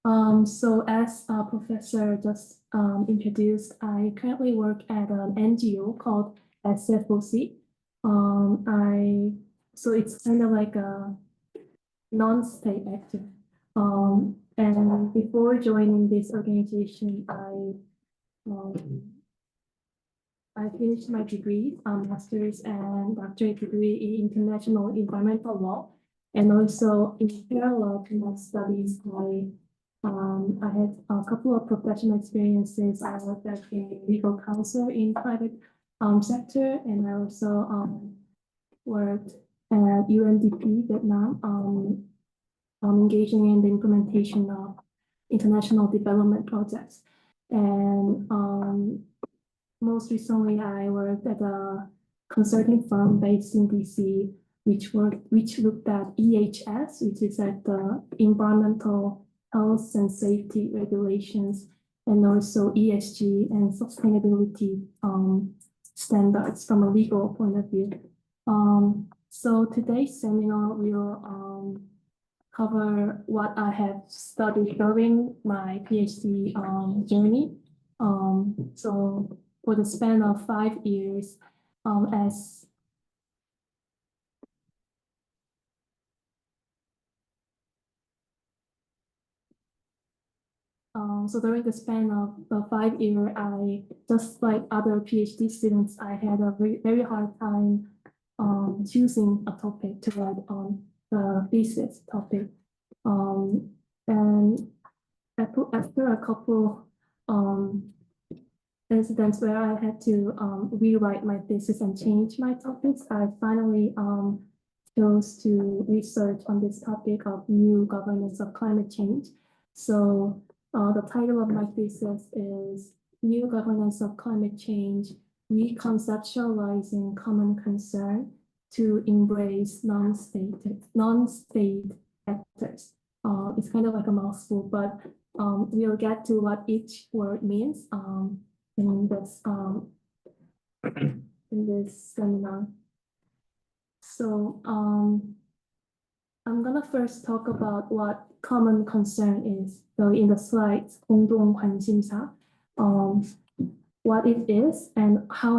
So as a professor just introduced, I currently work at an NGO called SFOC. So it's kind of like a non-state actor. And before joining this organization, I finished my degree, master's and doctorate degree in international environmental law. And also in parallel to my studies, I had a couple of professional experiences. I worked as a legal counsel in private sector, and I also worked at UNDP Vietnam, engaging in the implementation of international development projects. And most recently, I worked at a consulting firm based in DC, which looked at EHS, which is at the environmental health and safety regulations, and also ESG and sustainability standards from a legal point of view. So today's seminar will cover what I have studied during my PhD journey. So for the span of 5 years, so during the span of the 5 year, I, just like other PhD students, I had a very hard time choosing a topic to write on the thesis topic. And after a couple incidents where I had to rewrite my thesis and change my topics, I finally chose to research on this topic of new governance of climate change. So the title of my thesis is New Governance of Climate Change, Reconceptualizing Common Concern to Embrace Non-State Actors. It's kind of like a mouthful, but we'll get to what each word means in this seminar. So I'm gonna first talk about what common concern is. So in the slides, 공동 관심사, what it is and how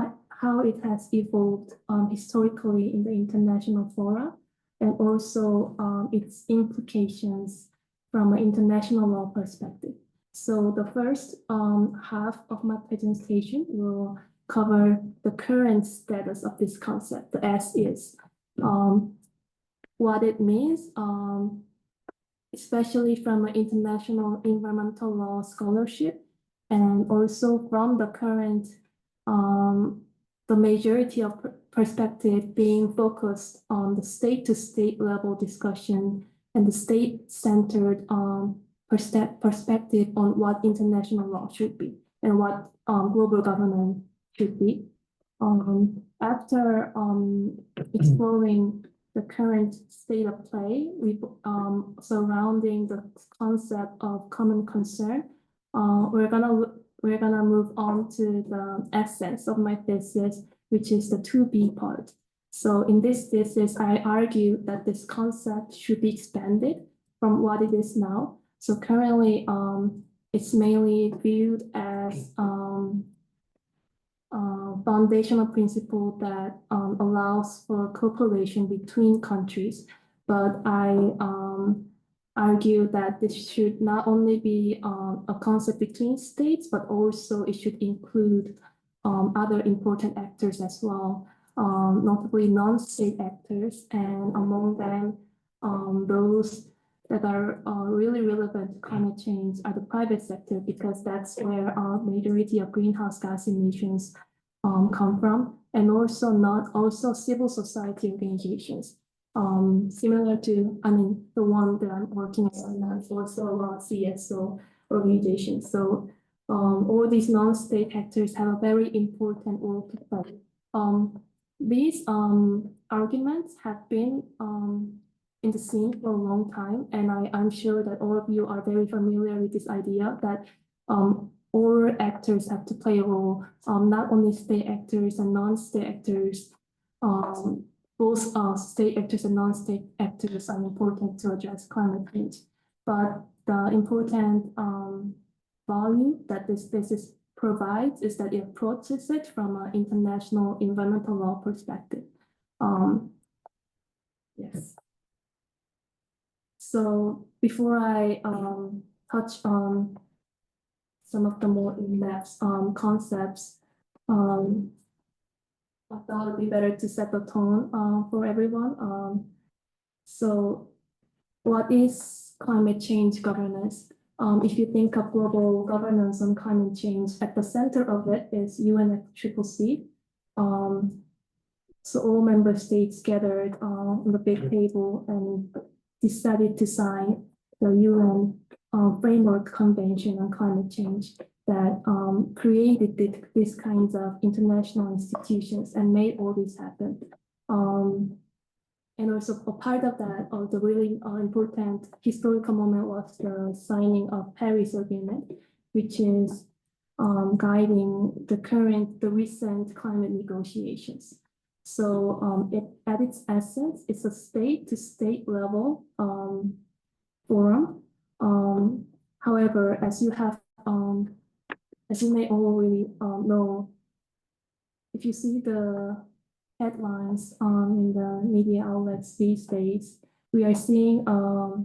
it has evolved historically in the international fora, and also its implications from an international law perspective. So the first half of my presentation will cover the current status of this concept, the as is, what it means, especially from an international environmental law scholarship, and also from the current, the majority of perspective being focused on the state-to-state level discussion and the state-centered perspective on what international law should be and what global governance should be. After exploring the current state of play surrounding the concept of common concern, we're gonna move on to the essence of my thesis, which is the to be part. So in this thesis, I argue that this concept should be expanded from what it is now. So currently, it's mainly viewed as foundational principle that allows for cooperation between countries. But I argue that this should not only be a concept between states, but also it should include other important actors as well, notably non-state actors, and among them, those that are really relevant to climate change are the private sector, because that's where a majority of greenhouse gas emissions come from, and also civil society organizations. Similar to, the one that I'm working on is also a CSO organization. So all these non-state actors have a very important role to play. These arguments have been in the scene for a long time, and I'm sure that all of you are very familiar with this idea that all actors have to play a role, not only state actors and non-state actors. Both state actors and non-state actors are important to address climate change. But the important value that this thesis provides is that it approaches it from an international environmental law perspective. Yes. So before I touch on some of the more in-depth concepts, I thought it'd be better to set the tone for everyone. So what is climate change governance? If you think of global governance on climate change, at the center of it is UNFCCC. So all member states gathered on the big table and decided to sign the UN Framework Convention on Climate Change that created these kinds of international institutions and made all this happen. And also a part of that, the really important historical moment was the signing of Paris Agreement, which is guiding the recent climate negotiations. So at its essence, it's a state-to-state level forum. However, as you may already know, if you see the headlines in the media outlets these days, we are seeing a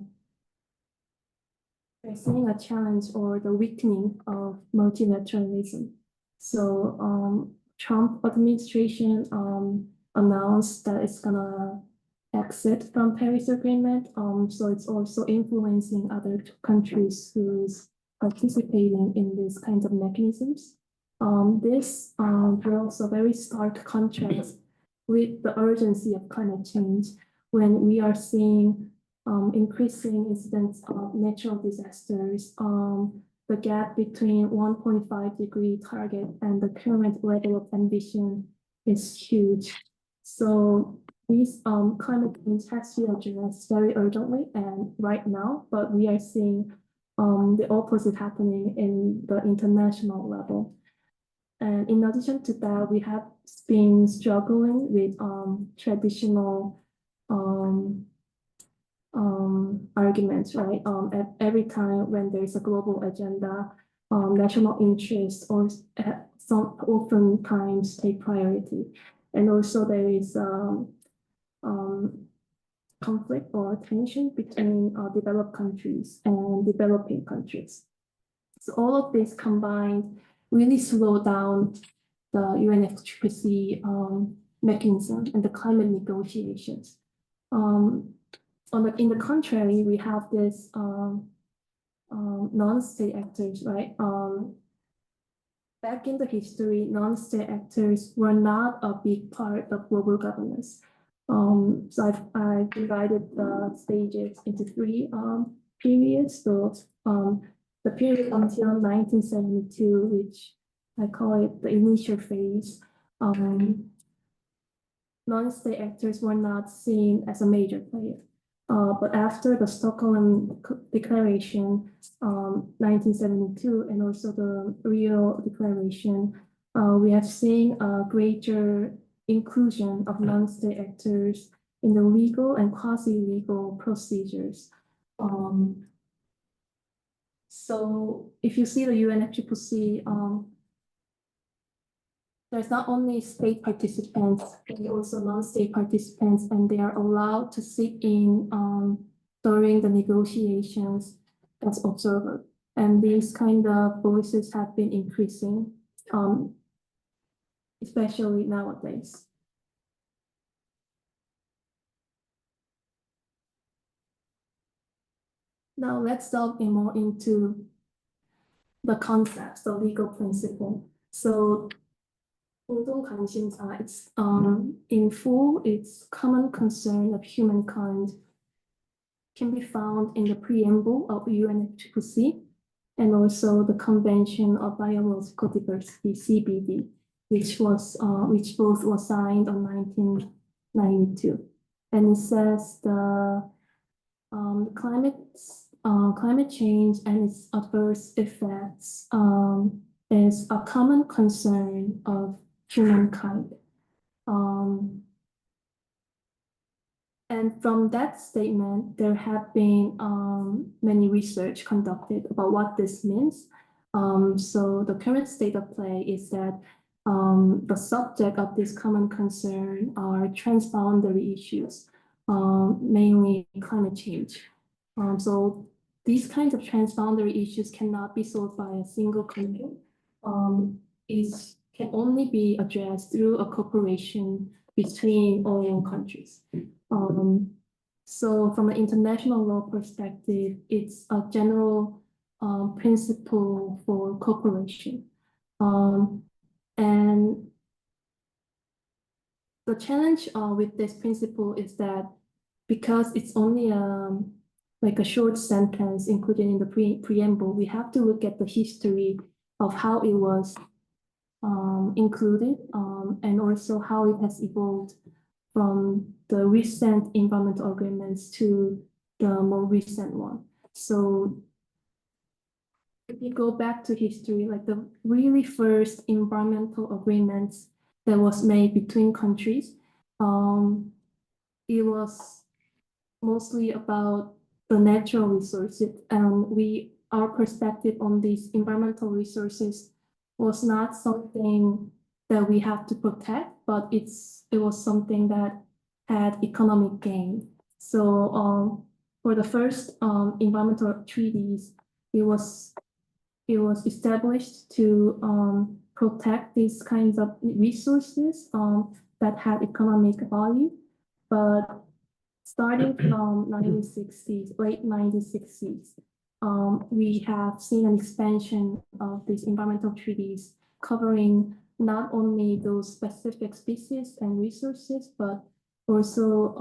challenge or the weakening of multilateralism. So Trump administration announced that it's gonna exit from Paris Agreement. So it's also influencing other countries who's participating in these kinds of mechanisms. This draws a very stark contrast with the urgency of climate change when we are seeing increasing incidents of natural disasters. The gap between 1.5 degree target and the current level of ambition is huge. So these climate change has to be addressed very urgently and right now, but we are seeing the opposite happening in the international level. And in addition to that, we have been struggling with traditional arguments, right? Every time when there's a global agenda, national interests or some oftentimes take priority. And also there is conflict or tension between developed countries and developing countries. So all of this combined really slow down the UNFCCC mechanism and the climate negotiations. In the contrary, we have this non-state actors, right? Back in the history, non-state actors were not a big part of global governance. So I've divided the stages into three periods. So the period until 1972, which I call it the initial phase, non-state actors were not seen as a major player. But after the Stockholm Declaration, 1972, and also the Rio Declaration, we have seen a greater inclusion of non-state actors in the legal and quasi-legal procedures. So if you see the UNFCCC, there's not only state participants, but also non-state participants, and they are allowed to sit in during the negotiations as observer. And these kind of voices have been increasing, especially nowadays. Now let's delve more into the concepts, the legal principle. So 공동관심사, it's in full, it's common concern of humankind can be found in the preamble of UNFCCC and also the Convention of Biological Diversity, CBD, which both were signed on 1992. And it says the climate change and its adverse effects is a common concern of humankind. And from that statement, there have been many research conducted about what this means. So the current state of play is that the subject of this common concern are transboundary issues, mainly climate change. So these kinds of transboundary issues cannot be solved by a single country. It can only be addressed through a cooperation between all countries. So from an international law perspective, it's a general principle for cooperation. And the challenge with this principle is that because it's only like a short sentence included in the preamble, we have to look at the history of how it was included and also how it has evolved from the recent environmental agreements to the more recent one. So if you go back to history, like the really first environmental agreements that was made between countries, it was mostly about the natural resources, and our perspective on these environmental resources was not something that we have to protect, but it was something that had economic gain. So for the first environmental treaties, it was established to protect these kinds of resources that had economic value, but starting from 1960s, late 1960s, we have seen an expansion of these environmental treaties covering not only those specific species and resources, but also,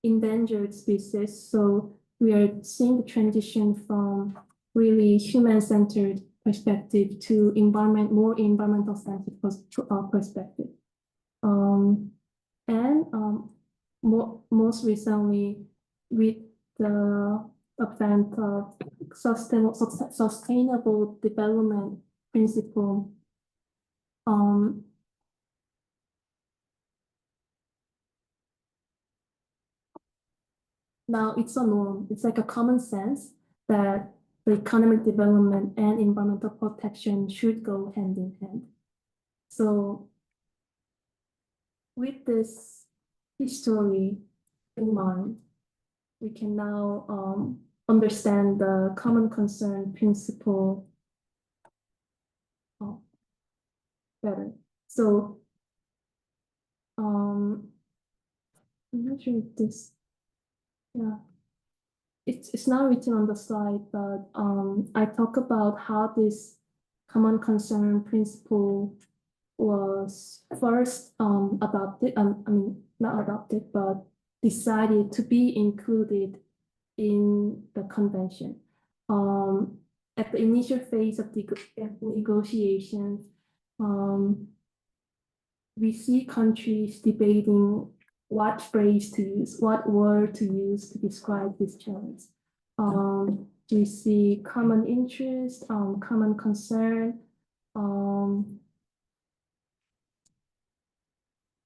endangered species. So we are seeing the transition from really human-centered perspective to more environmental-centered perspective. And most recently, with the advent of sustainable development principle, now it's a norm. It's like a common sense that the economic development and environmental protection should go hand in hand. So with this history in mind, we can now understand the common concern principle better. So I'm not sure if this, yeah, it's not written on the slide, but I talk about how this common concern principle was first adopted, I mean, not adopted, but decided to be included in the convention. At the initial phase of the negotiations, we see countries debating what phrase to use, what word to use to describe this challenge. We see common interest, common concern.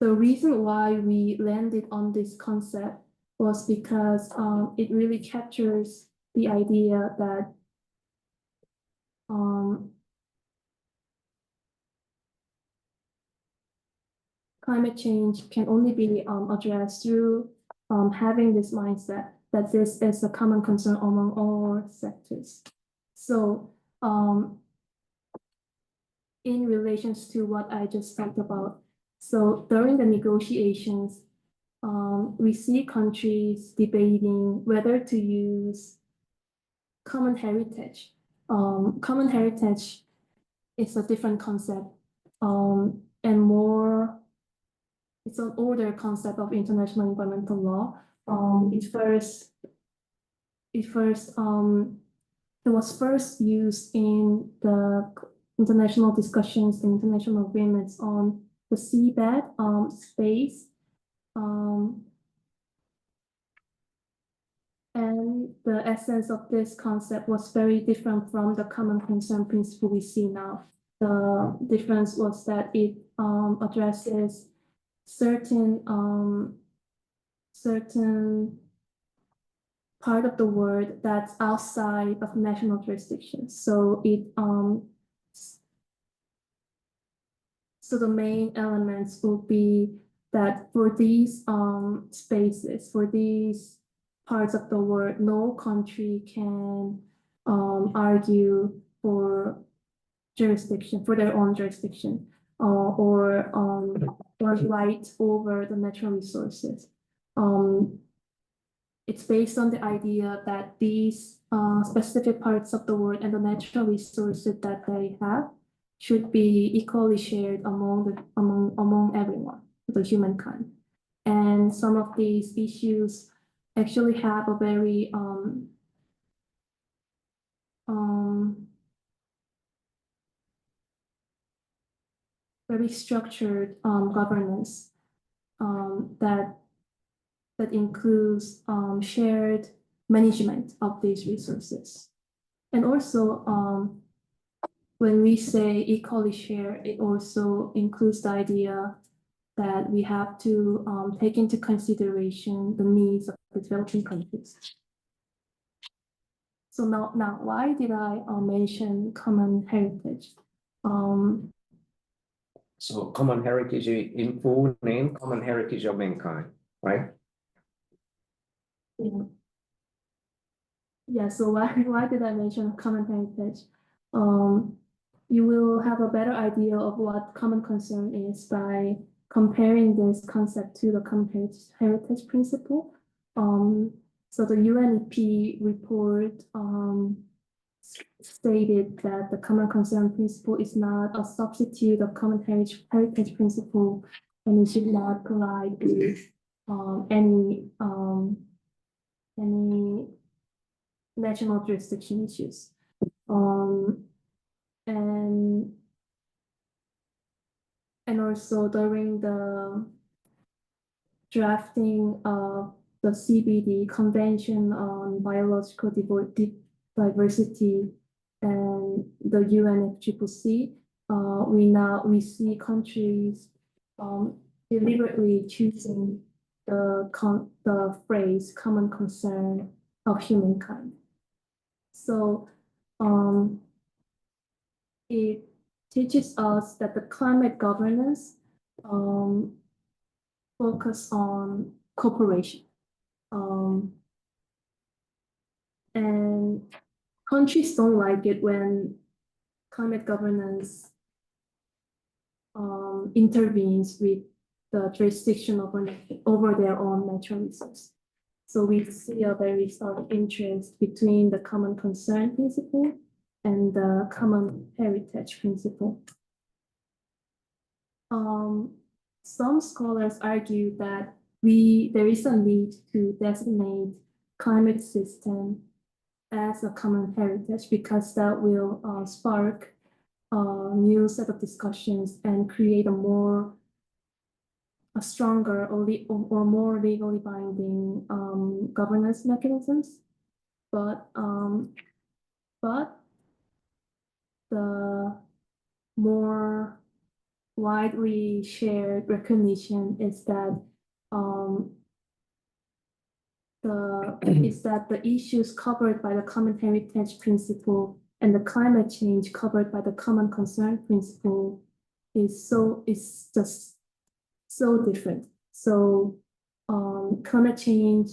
The reason why we landed on this concept was because it really captures the idea that climate change can only be addressed through having this mindset that this is a common concern among all sectors. So in relations to what I just talked about, so during the negotiations, we see countries debating whether to use common heritage. Common heritage is a different concept and more, it's an older concept of international environmental law. It was first used in the international discussions and international agreements on the seabed, space, and the essence of this concept was very different from the common concern principle we see now. The difference was that it addresses certain part of the world that's outside of national jurisdiction. So so the main elements will be that for these spaces, for these parts of the world, no country can argue for jurisdiction, for their own jurisdiction, or right over the natural resources. It's based on the idea that these specific parts of the world and the natural resources that they have should be equally shared among everyone, the humankind. And some of these issues actually have a very very structured governance that includes shared management of these resources. And also, when we say equally share, it also includes the idea that we have to take into consideration the needs of the developing countries. So now, why did I mention common heritage? So common heritage in full name, common heritage of mankind, right? Yeah. Yeah, so why did I mention common heritage? You will have a better idea of what common concern is by comparing this concept to the common heritage principle. So the UNEP report stated that the common concern principle is not a substitute of common heritage principle, and it should not collide with any national jurisdiction issues. And also during the drafting of the CBD Convention on Biological Diversity and the UNFCCC, we see countries deliberately choosing the phrase common concern of humankind. So it teaches us that the climate governance focus on cooperation. And countries don't like it when climate governance intervenes with the jurisdiction over their own natural resource. So we see a very stark interest between the common concern principle and the common heritage principle. Some scholars argue that there is a need to designate climate system as a common heritage because that will spark a new set of discussions and create a stronger or more legally binding governance mechanisms. But the more widely shared recognition is that the issues covered by the common heritage principle and the climate change covered by the common concern principle is just so different. So climate change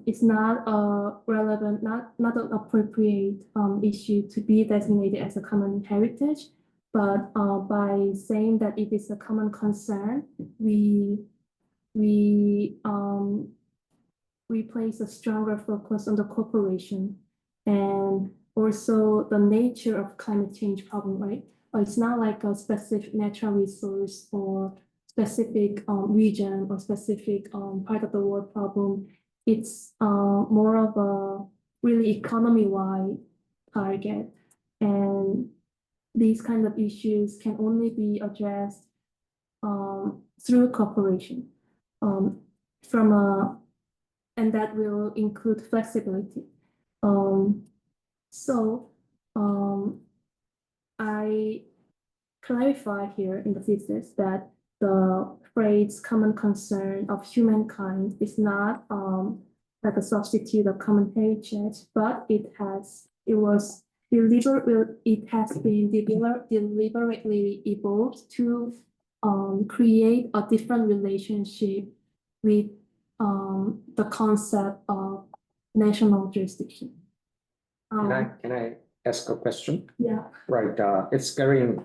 is not a relevant, not an appropriate issue to be designated as a common heritage, but by saying that it is a common concern, we place a stronger focus on the cooperation and also the nature of climate change problem, right? It's not like a specific natural resource or specific region or specific part of the world problem. It's more of a really economy-wide target. And these kind of issues can only be addressed through cooperation and that will include flexibility. So I clarify here in the thesis that the phrase common concern of humankind is not like a substitute of common heritage, but it has been deliberately evolved to create a different relationship with the concept of national jurisdiction. Can I ask a question? Yeah. Right. It's very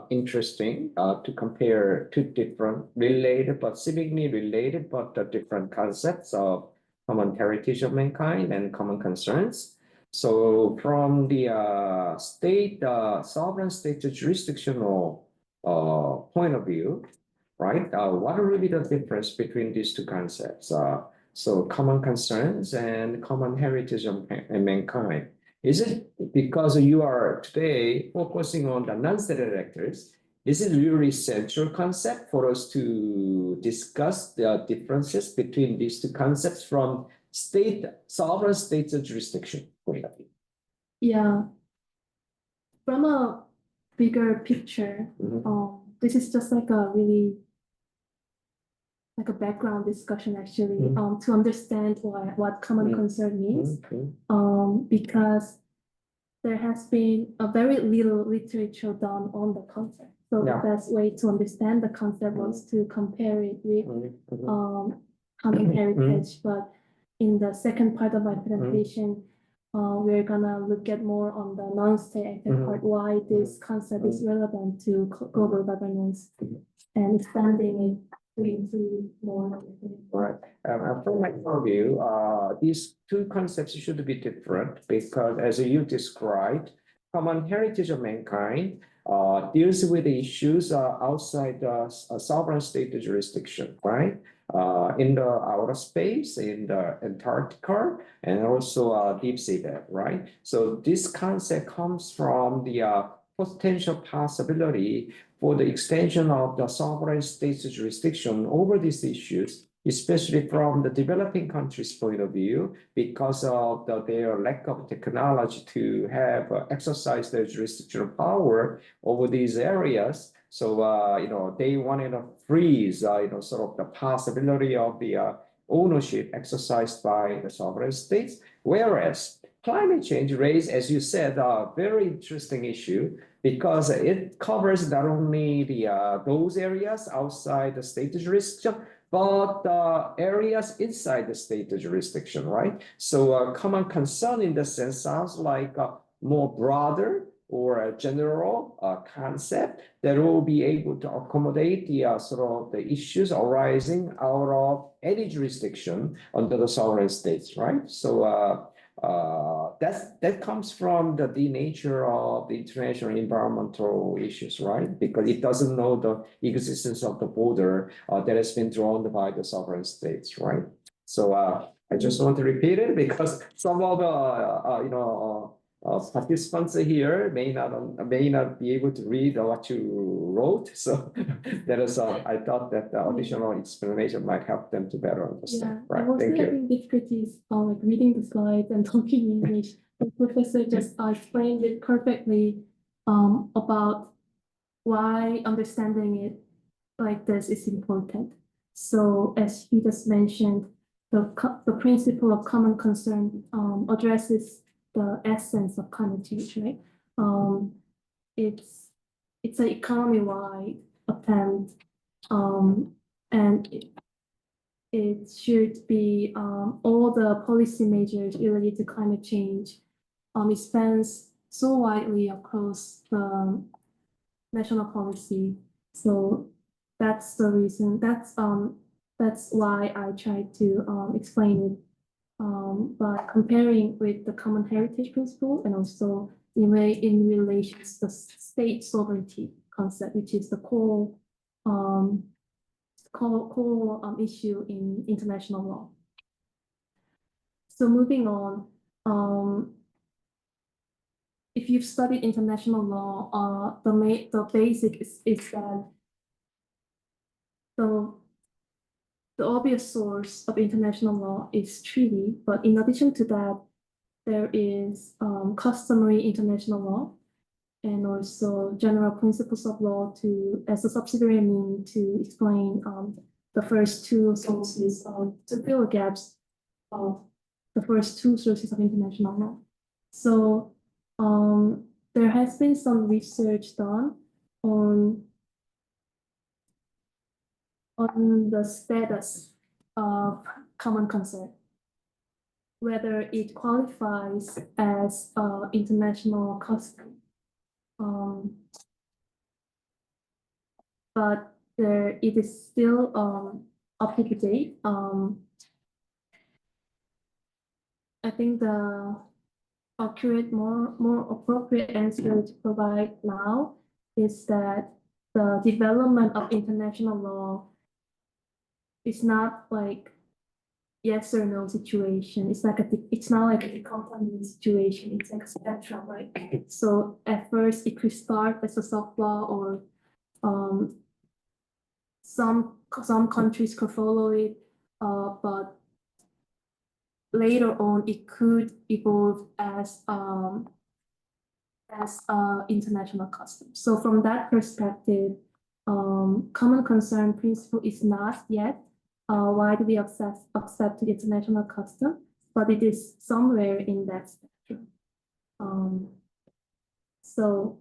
interesting to compare two different related but seemingly related but different concepts of common heritage of mankind and common concerns. So from the sovereign state jurisdictional point of view, right? What will be the difference between these two concepts? So common concerns and common heritage of mankind. Is it because you are today focusing on the non-state actors? Is it really central concept for us to discuss the differences between these two concepts from sovereign states of jurisdiction point of view? Yeah. From a bigger picture, this is just like a really like a background discussion actually, to understand what common concern means. Because there has been a very little literature done on the concept. So the best way to understand the concept was to compare it with common heritage. But in the second part of my presentation, we're gonna look at more on the non-state actor part, why this concept is relevant to global governance and expanding it to include more. Right. From my point of view, these two concepts should be different because, as you described, common heritage of mankind deals with the issues outside the sovereign state jurisdiction, right? In the outer space, in the Antarctica, and also deep sea depth, right? So this concept comes from the potential possibility for the extension of the sovereign state's jurisdiction over these issues, especially from the developing countries' point of view, because of their lack of technology to have exercise their jurisdictional power over these areas. So, they wanted to freeze, sort of the possibility of the ownership exercised by the sovereign states, whereas climate change raised, as you said, a very interesting issue because it covers not only those areas outside the state jurisdiction, but areas inside the state jurisdiction, right? So common concern in the sense sounds like a more broader or a general concept that will be able to accommodate the sort of the issues arising out of any jurisdiction under the sovereign states, right? So that comes from the nature of the international environmental issues, right? Because it doesn't know the existence of the border that has been drawn by the sovereign states, right? So I just want to repeat it because some of the participants here may not be able to read what you wrote. So that is I thought that the additional explanation might help them to better understand. Yeah, right. I was Thank you. having difficulties like reading the slides and talking English. The professor just explained it perfectly about why understanding it like this is important. So as he just mentioned, the principle of common concern addresses the essence of climate change, right? It's an economy-wide attempt, and it should be all the policy measures related to climate change. It spans so widely across the national policy. So that's the reason. That's why I tried to explain it by comparing with the common heritage principle and also in relation to the state sovereignty concept, which is the core issue in international law. So moving on, if you've studied international law, the basic is that the obvious source of international law is treaty, but in addition to that, there is customary international law, and also general principles of law to as a subsidiary mean to explain the first two sources to fill gaps of the first two sources of international law. So there has been some research done on the status of common concern, whether it qualifies as international custom. But it is still up to date. I think the accurate, more appropriate answer to provide now is that the development of international law is not like yes or no situation. It's not like a dichotomy situation. It's like a spectrum, right? So at first it could start as a soft law, or some countries could follow it, but later on it could evolve as international custom. So from that perspective, common concern principle is not yet widely accepted international custom, but it is somewhere in that spectrum. So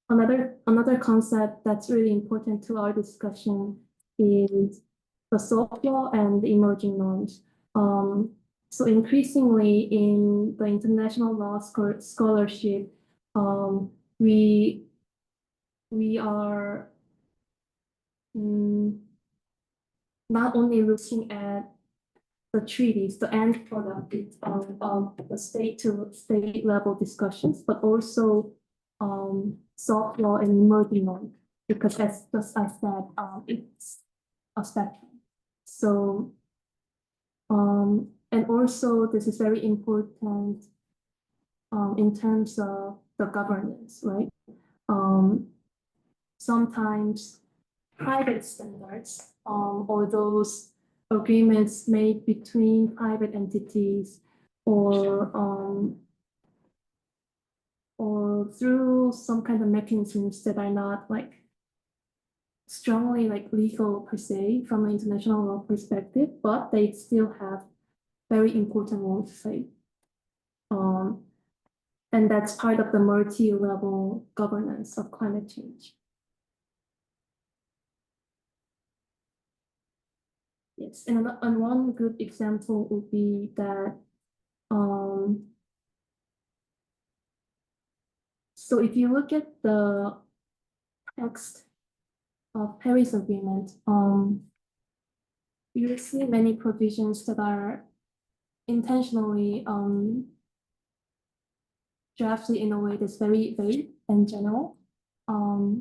another concept that's really important to our discussion is the soft law and the emerging norms. So increasingly in the international law scholarship, we are not only looking at the treaties, the end product of the state to state level discussions, but also soft law and emerging norms, because as just I said, it's a spectrum. So and also this is very important in terms of the governance, right? Sometimes private standards or those agreements made between private entities or through some kind of mechanisms that are not like strongly like legal per se from an international law perspective, but they still have very important role to play. And that's part of the multi-level governance of climate change. Yes, and one good example would be that so if you look at the text of Paris Agreement, you will see many provisions that are intentionally drafted in a way that's very vague and general.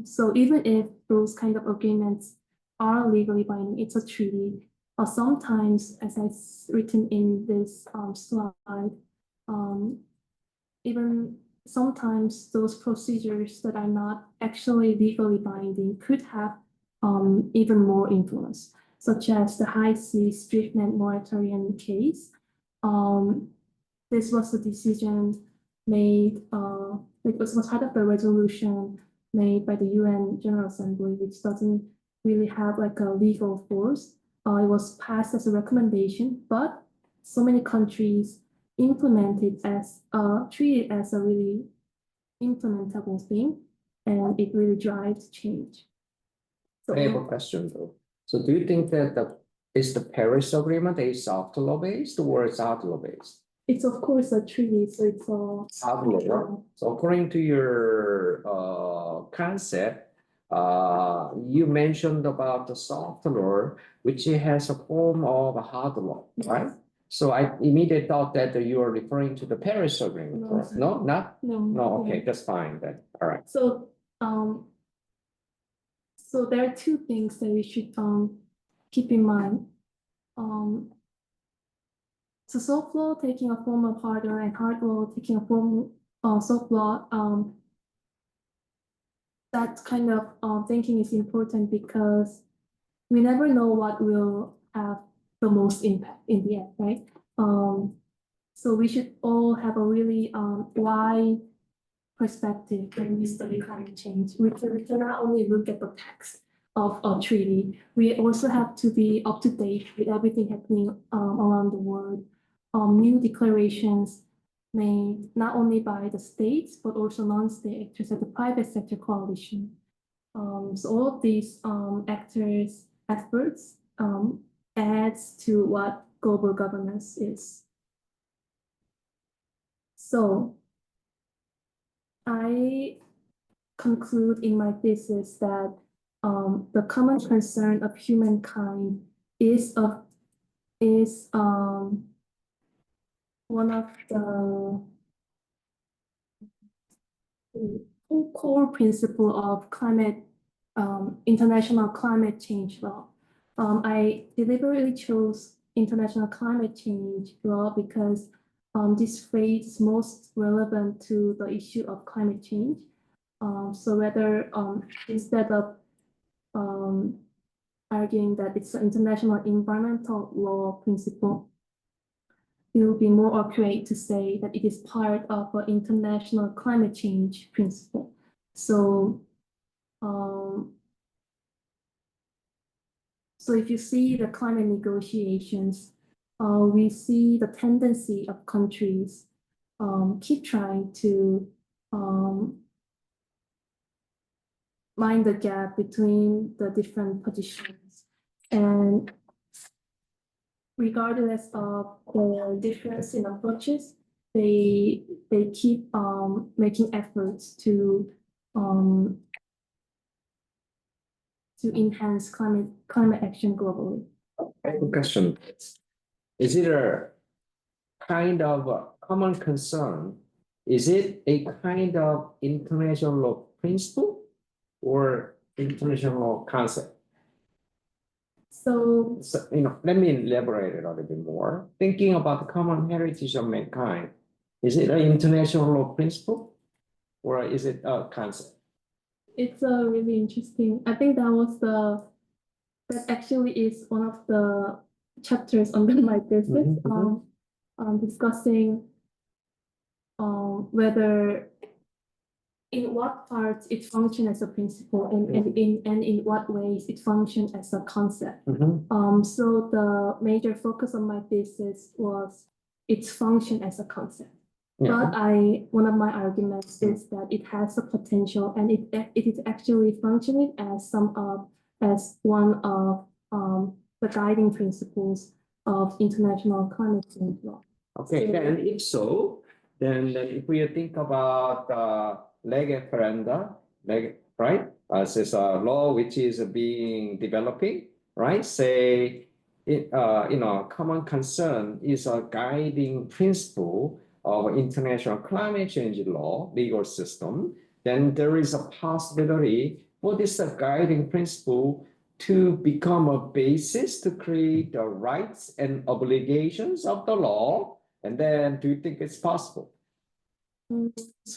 So even if those kind of agreements are legally binding, it's a treaty. Sometimes, as I've written in this slide, even sometimes those procedures that are not actually legally binding could have even more influence, such as the high seas driftnet moratorium case. This was a decision made, it was part of the resolution made by the UN General Assembly, which doesn't really have like a legal force. It was passed as a recommendation, but so many countries implemented as treated as a really implementable thing, and it really drives change. So I have a question though. So do you think that is the Paris Agreement a soft law based or it's hard law based? It's of course a treaty, so it's a Hard law, right? So according to your concept, you mentioned about the soft law, which has a form of a hard law, right? So I immediately thought that you are referring to the Paris Agreement. No, Correct? No, not? No. No, okay, that's fine then. All right. So so there are two things that we should keep in mind. So soft law taking a form of hard law and hard law taking a form of soft law, that kind of thinking is important because we never know what will have the most impact in the end, right? So we should all have a really wide perspective when we study climate change. We cannot only look at the text of a treaty. We also have to be up to date with everything happening around the world. New declarations made not only by the states, but also non-state actors at the private sector coalition. So all of these actors' efforts adds to what global governance is. So I conclude in my thesis that the common concern of humankind is one of the core principle of international climate change law. I deliberately chose international climate change law because this phrase is most relevant to the issue of climate change. So whether instead of arguing that it's an international environmental law principle, it will be more accurate to say that it is part of an international climate change principle. So, so if you see the climate negotiations, we see the tendency of countries keep trying to mind the gap between the different positions, and regardless of the difference in approaches, they keep making efforts to enhance climate action globally. I have a question. Is it a kind of a common concern? Is it a kind of international law principle or international law concept? So, let me elaborate it a little bit more. Thinking about the common heritage of mankind, is it an international law principle or is it a concept? it's a really interesting. I think that actually is one of the chapters under my thesis, discussing whether in what parts it functions as a principle and in what ways it functions as a concept. So the major focus of my thesis was its function as a concept. But one of my arguments is that it has the potential and it is actually functioning as one of the guiding principles of international climate change law. Okay, then if so, then if we think about lege ferenda, right? This is a law which is being developing, right? Say, common concern is a guiding principle of international climate change law legal system. Then there is a possibility for this guiding principle to become a basis to create the rights and obligations of the law. And then do you think it's possible?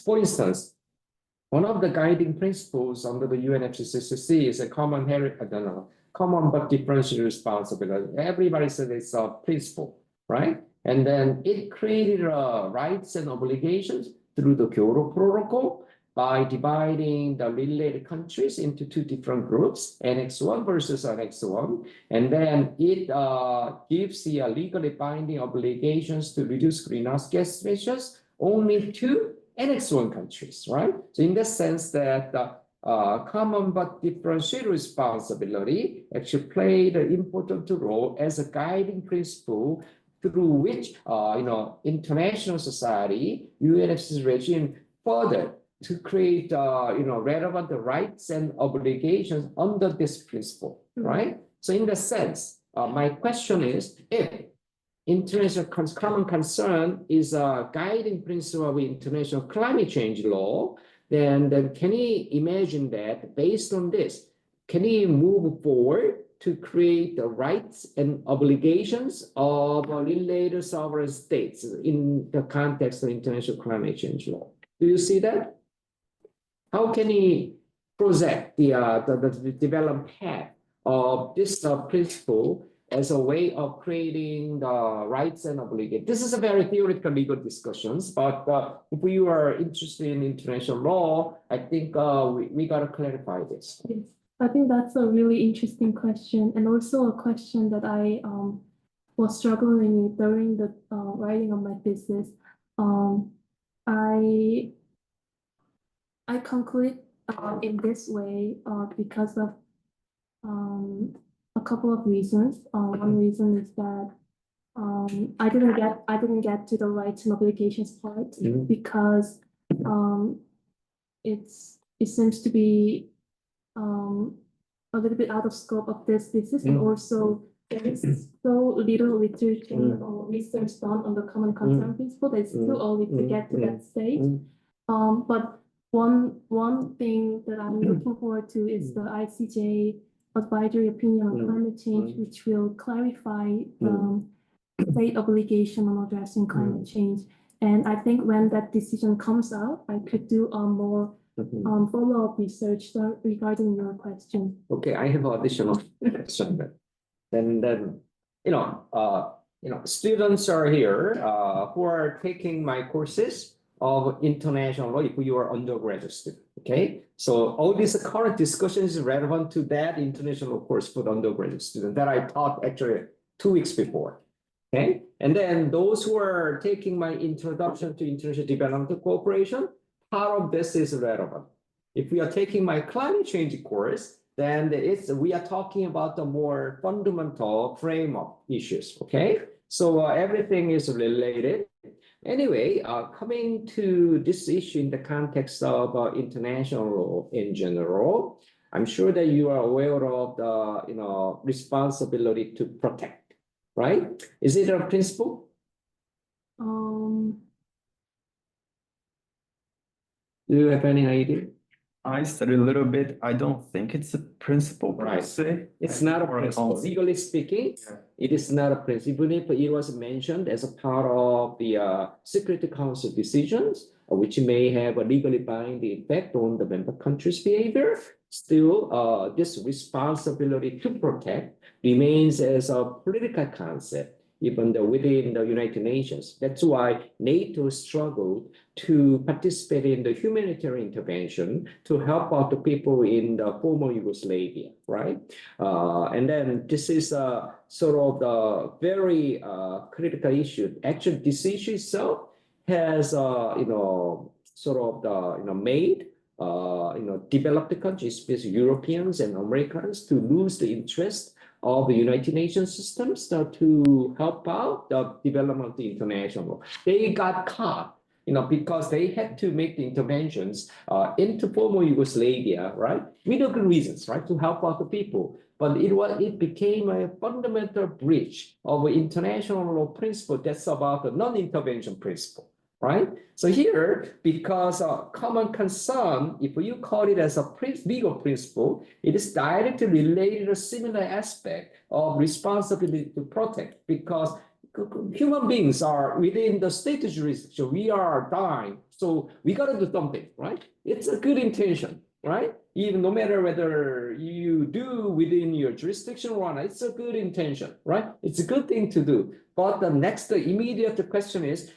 For instance, one of the guiding principles under the UNFCCC is a common but differential responsibility. Everybody says it's a principle, right? And then it created rights and obligations through the Kyoto Protocol by dividing the related countries into two different groups, Annex 1 versus Annex 1. And then it gives the legally binding obligations to reduce greenhouse gas emissions only to Annex 1 countries, right? So in the sense that common but differential responsibility actually played an important role as a guiding principle through which international society, UNFCCC regime further to create relevant rights and obligations under this principle, right? So in the sense, my question is, if international common concern is a guiding principle of international climate change law, then can you imagine that based on this, can you move forward to create the rights and obligations of related sovereign states in the context of international climate change law? Do you see that? How can he project the development path of this principle as a way of creating the rights and obligations. This is a very theoretical legal discussions, but if you are interested in international law, I think we got to clarify this. Yes, I think that's a really interesting question, and also a question that I was struggling with during the writing of my thesis. I conclude in this way because of a couple of reasons. One reason is that I didn't get to the rights and obligations part because it seems to be a little bit out of scope of this thesis, and also there is so little literature or research done on the common concern principle that it's too early to get to that stage. But one thing that I'm looking forward to is the ICJ advisory opinion on climate change, which will clarify state obligation on addressing climate change. And I think when that decision comes out, I could do a more follow-up research regarding your question. Okay, I have additional question. Then students are here who are taking my courses of international law if you are undergraduate student. Okay, so all this current discussion is relevant to that international course for the undergraduate student that I taught actually 2 weeks before. Okay, and then those who are taking my introduction to international development cooperation, part of this is relevant. If we are taking my climate change course, then we are talking about the more fundamental frame of issues. Okay, so everything is related. Anyway, coming to this issue in the context of international law in general, I'm sure that you are aware of the responsibility to protect, right? Is it a principle? Do you have any idea? I studied a little bit. I don't think it's a principle per se. It's not a principle. Legally speaking, it is not a principle. It was mentioned as a part of the Security Council decisions, which may have a legally binding effect on the member countries' behavior. Still, this responsibility to protect remains as a political concept, even within the United Nations. That's why NATO struggled to participate in the humanitarian intervention to help out the people in the former Yugoslavia, right? And then this is sort of the very critical issue. Actually, this issue itself has, made developed countries, especially Europeans and Americans, to lose the interest of the United Nations systems to help out the development of the international law. They got caught, because they had to make the interventions into former Yugoslavia, right? With good reasons, right, to help out the people. But it became a fundamental breach of international law principle that's about the non-intervention principle. Right? So here, because common concern, if you call it as a legal principle, it is directly related to a similar aspect of responsibility to protect, because human beings are within the state jurisdiction. We are dying, so we got to do something, right? It's a good intention, right? Even no matter whether you do within your jurisdiction or not, it's a good intention, right? It's a good thing to do. But the immediate question is,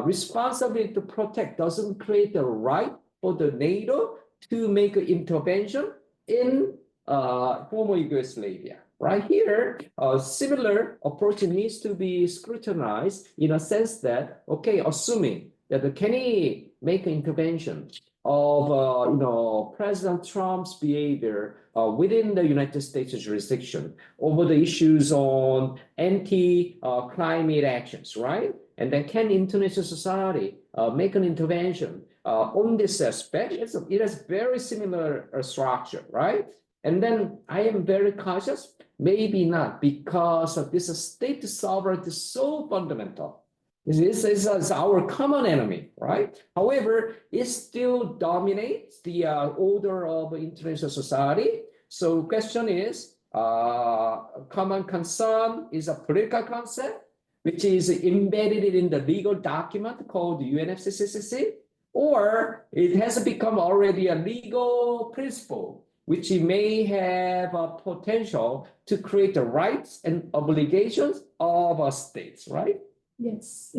responsibility to protect doesn't create the right for the NATO to make an intervention in former Yugoslavia. Right here, a similar approach needs to be scrutinized in a sense that, okay, assuming that can he make an intervention of President Trump's behavior within the United States jurisdiction over the issues on anti-climate actions, right? And then can international society make an intervention on this aspect? It has very similar structure, right? And then I am very cautious, maybe not, because of this state sovereignty is so fundamental. This is our common enemy, right? However, it still dominates the order of international society. So question is, common concern is a political concept, which is embedded in the legal document called UNFCCC, or it has become already a legal principle which may have a potential to create the rights and obligations of a states, right? Yes.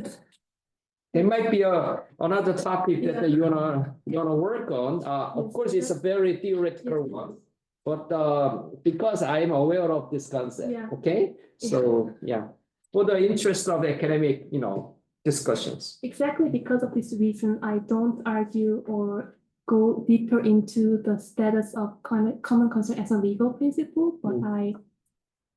There might be another topic that Yeah. you wanna work on. Of Yes, course, it's a very theoretical Yes. one, but because I'm aware of this concept, Yeah. okay? So yeah, for the interest of academic, discussions. Exactly because of this reason, I don't argue or go deeper into the status of common concern as a legal principle, but I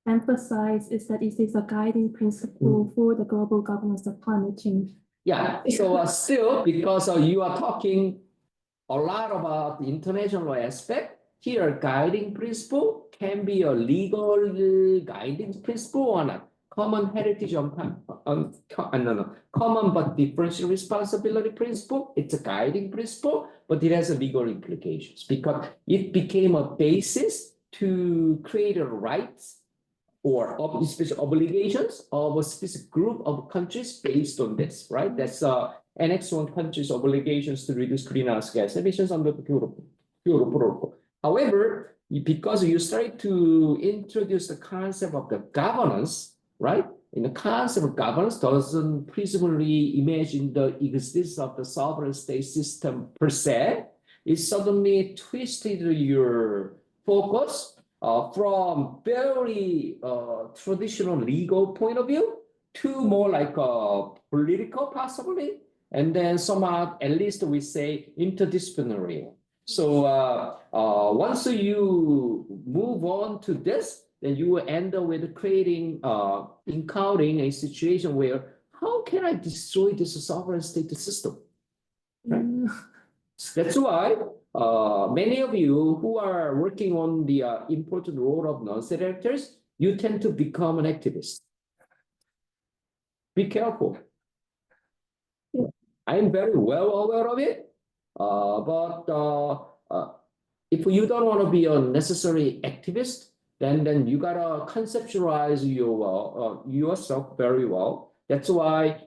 emphasize is that it is a guiding principle for the global governance of climate change. Yeah, so still, because you are talking a lot about the international aspect, here guiding principle can be a legal guiding principle on a common heritage common but differential responsibility principle. It's a guiding principle, but it has a legal implications because it became a basis to create a rights or specific obligations of a specific group of countries based on this, right? That's Annex 1 countries' obligations to reduce greenhouse gas emissions under the Kyoto Protocol. However, because you start to introduce the concept of the governance, right? And the concept of governance doesn't presumably imagine the existence of the sovereign state system per se. It suddenly twisted your focus from very traditional legal point of view to more like a political possibly, and then somehow at least we say interdisciplinary. So once you move on to this, then you will end up with creating, encountering a situation where how can I destroy this sovereign state system? Right? That's why many of you who are working on the important role of non-state actors, you tend to become an activist. Be careful. I'm very well aware of it, but if you don't want to be a necessary activist, then you gotta conceptualize yourself very well. That's why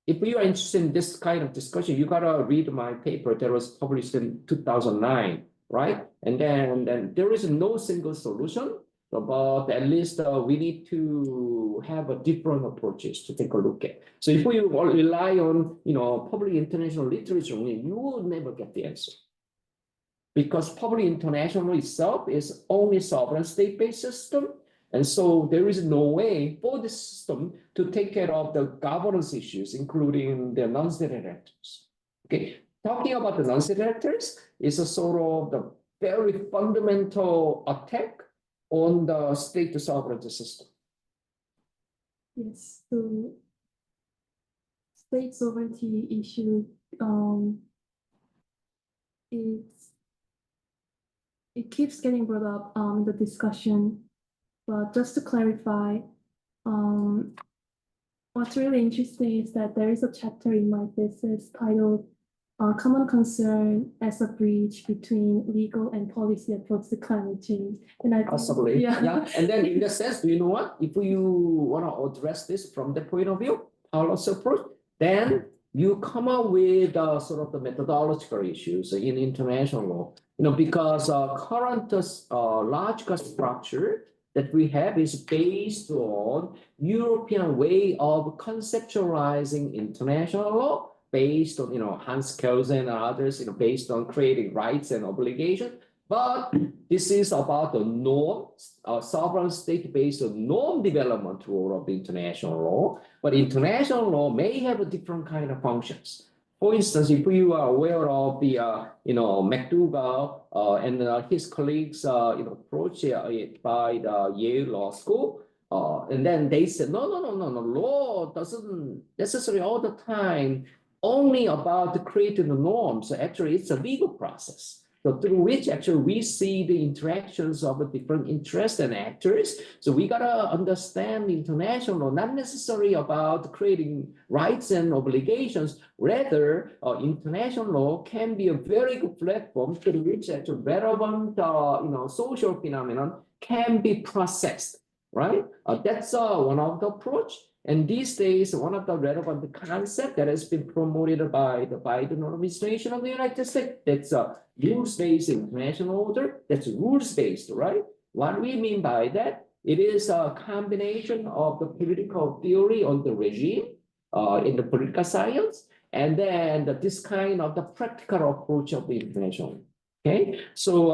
if you are interested in this kind of discussion, you gotta read my paper that was published in 2009, right? And then there is no single solution, but at least we need to have a different approaches to take a look at. So if you rely on public international literature, you will never get the answer. Because public international itself is only sovereign state-based system. And so there is no way for the system to take care of the governance issues, including the non-state actors. Okay, talking about the non-state actors is a sort of the very fundamental attack on the state sovereignty system. Yes, so state sovereignty issue, it keeps getting brought up in the discussion. But just to clarify, what's really interesting is that there is a chapter in my thesis titled Common Concern as a Bridge Between Legal and Policy Approach to Climate Change. And I Possibly, yeah. And then in that sense, do you know what? If you want to address this from the point of view, policy approach, then you come up with sort of the methodological issues in international law. Because current large structure that we have is based on European way of conceptualizing international law, based on Hans Kelsen and others, based on creating rights and obligations. But this is about the norm, sovereign state-based norm development role of the international law. But international law may have a different kind of functions. For instance, if you are aware of the McDougall and his colleagues approach by the Yale Law School, and then they said no, law doesn't necessarily all the time only about creating the norms. So actually, it's a legal process. So through which actually we see the interactions of the different interests and actors. So we gotta understand international law, not necessarily about creating rights and obligations. Rather, international law can be a very good platform through which actually relevant, social phenomenon can be processed. Right? That's one of the approach. And these days, one of the relevant concepts that has been promoted by the Biden administration of the United States, that's a rules-based international order, that's rules-based, right? What we mean by that, it is a combination of the political theory on the regime in the political science, and then this kind of the practical approach of the international. Okay, so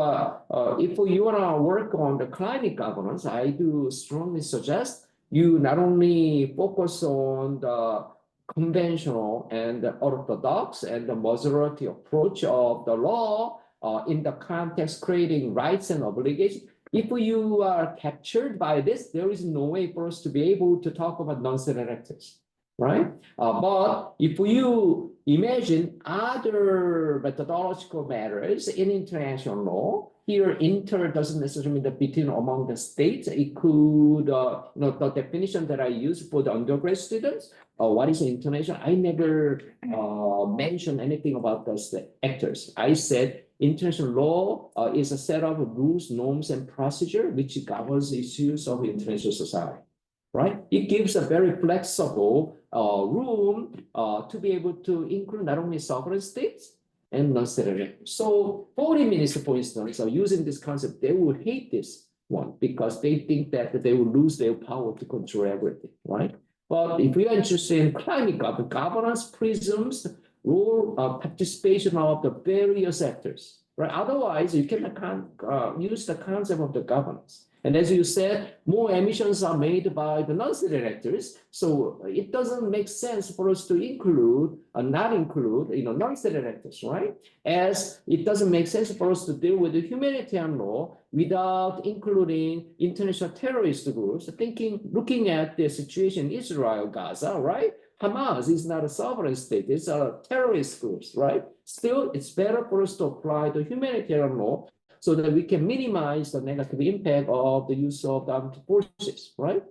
if you want to work on the climate governance, I do strongly suggest you not only focus on the conventional and the orthodox and the majority approach of the law in the context creating rights and obligations. If you are captured by this, there is no way for us to be able to talk about non-selectives, right? But if you imagine other methodological matters in international law, here inter doesn't necessarily mean the between among the states. It could, the definition that I use for the undergrad students, what is international? I never mentioned anything about those actors. I said international law is a set of rules, norms, and procedure which governs issues of international society, right? It gives a very flexible room to be able to include not only sovereign states and non-state. So 40 minutes, for instance, are using this concept, they will hate this one because they think that they will lose their power to control everything, right? But if we are interested in climate governance presumes role participation of the various actors, right? Otherwise, you cannot use the concept of the governance. And as you said, more emissions are made by the non-state actors. So it doesn't make sense for us to include or not include, non-state actors, right? As it doesn't make sense for us to deal with the humanitarian law without including international terrorist groups, looking at the situation in Israel, Gaza, right? Hamas is not a sovereign state, it's a terrorist groups, right? Still, it's better for us to apply the humanitarian law so that we can minimize the negative impact of the use of the armed forces, right?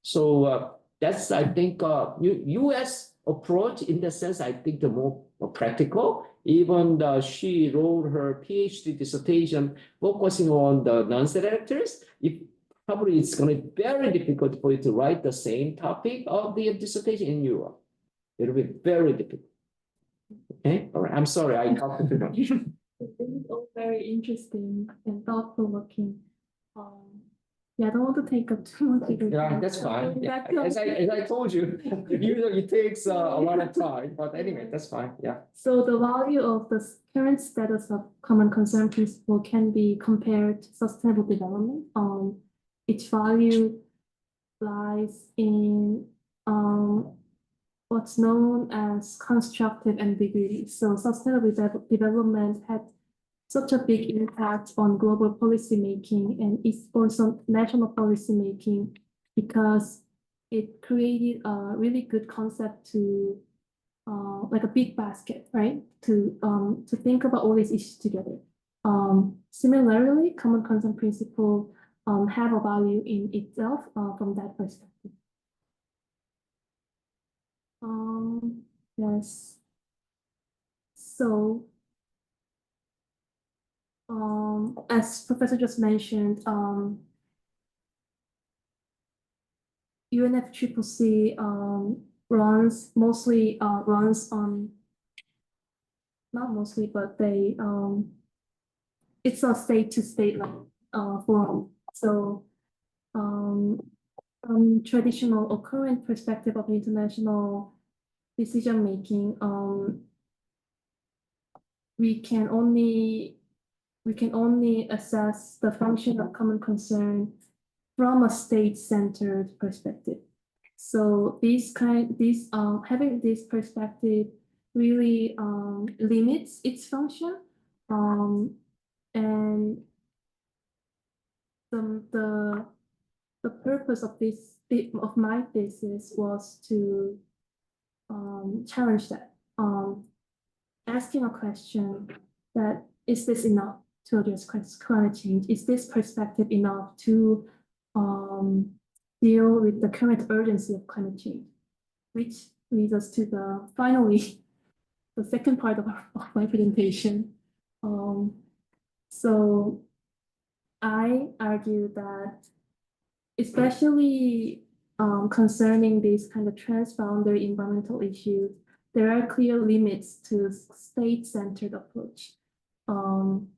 So that's, I think, U.S. approach in the sense, I think the more practical. Even she wrote her PhD dissertation focusing on the non-state actors. Probably it's going to be very difficult for you to write the same topic of the dissertation in Europe. It'll be very difficult. Okay, all right. I'm sorry, I talked too much. This is all very interesting and thought-provoking. Yeah, I don't want to take up too much of your Yeah, time. that's fine. Yeah. Back to- As I told you, usually it takes a lot of time, but anyway, that's fine. Yeah. So the value of the current status of common concern principle can be compared to sustainable development. Its value lies in what's known as constructive ambiguity. So sustainable development had such a big impact on global policy making and it's also national policy making because it created a really good concept to like a big basket, right? To think about all these issues together. Similarly, common concern principle have a value in itself from that perspective. Yes. So, as Professor just mentioned, UNFCCC runs mostly runs on not mostly, but they it's a state-to-state forum. So from traditional or current perspective of international decision making, we can only assess the function of common concern from a state-centered perspective. So having this perspective really limits its function, and the purpose of my thesis was to challenge that, asking a question that is this enough to address climate change? Is this perspective enough to deal with the current urgency of climate change? Which leads us to finally the second part of my presentation. So I argue that especially concerning these kind of transboundary environmental issues, there are clear limits to state-centered approach. And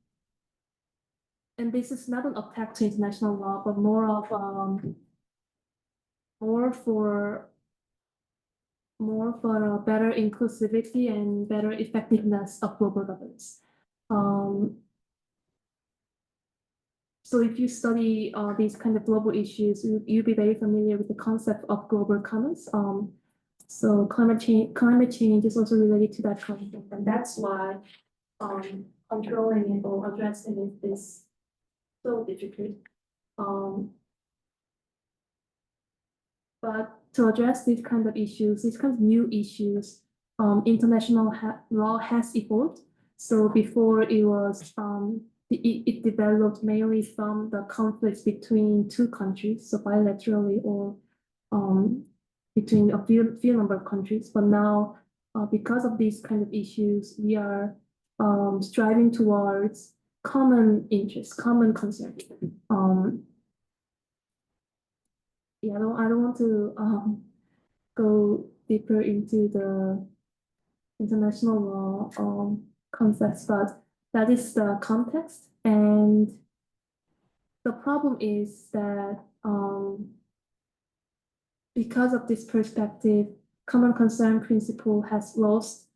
this is not an attack to international law, but more for a better inclusivity and better effectiveness of global governance. So if you study these kind of global issues, you'll be very familiar with the concept of global commons. So climate change is also related to that concept, and that's why controlling it or addressing it is so difficult. But to address these kind of issues, these kind of new issues, international law has evolved. So before it was it developed mainly from the conflicts between two countries, so bilaterally or between a few number of countries. But now, because of these kind of issues, we are striving towards common interests, common concerns. Yeah, I don't want to go deeper into the international law concepts, but that is the context. And the problem is that because of this perspective, common concern principle has lost